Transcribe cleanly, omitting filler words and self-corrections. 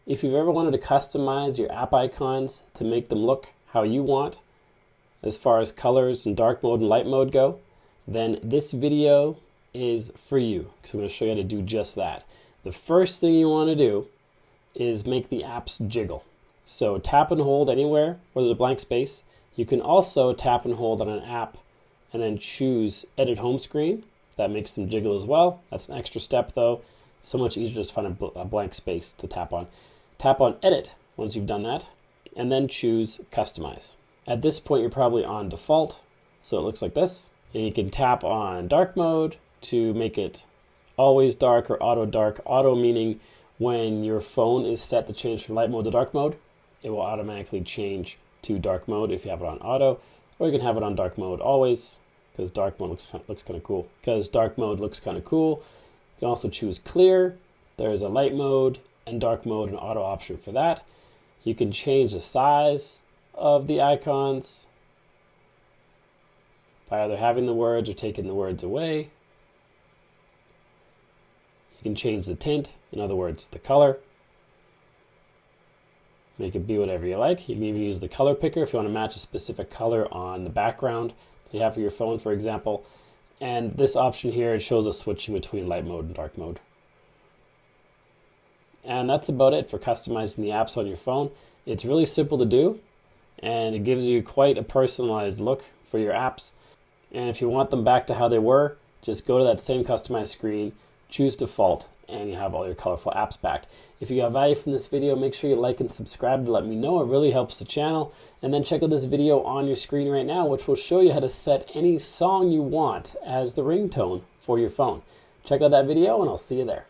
If you've ever wanted to customize your app icons to make them look how you want, as far as colors and dark mode and light mode go, then this video is for you, because I'm going to show you how to do just that. The first thing you want to do is make the apps jiggle. So tap and hold anywhere where there's a blank space. You can also tap and hold on an app and then choose Edit Home Screen. That makes them jiggle as well. That's an extra step though. So much easier to just find a blank space to tap on. Tap on Edit once you've done that, and then choose Customize. At this point, you're probably on default, so it looks like this. And you can tap on dark mode to make it always dark or auto dark. Auto meaning when your phone is set to change from light mode to dark mode, it will automatically change to dark mode if you have it on auto, or you can have it on dark mode always, because dark mode looks kind of cool. You can also choose clear. There's a light mode and dark mode and auto option for that. You can change the size of the icons by either having the words or taking the words away. You can change the tint, in other words, the color. Make it be whatever you like. You can even use the color picker if you want to match a specific color on the background that you have for your phone, for example. And this option here, it shows us switching between light mode and dark mode. And that's about it for customizing the apps on your phone. It's really simple to do, and it gives you quite a personalized look for your apps. And if you want them back to how they were, just go to that same customized screen, choose default, and you have all your colorful apps back. If you got value from this video, make sure you like and subscribe to let me know. It really helps the channel. And then check out this video on your screen right now, which will show you how to set any song you want as the ringtone for your phone. Check out that video, and I'll see you there.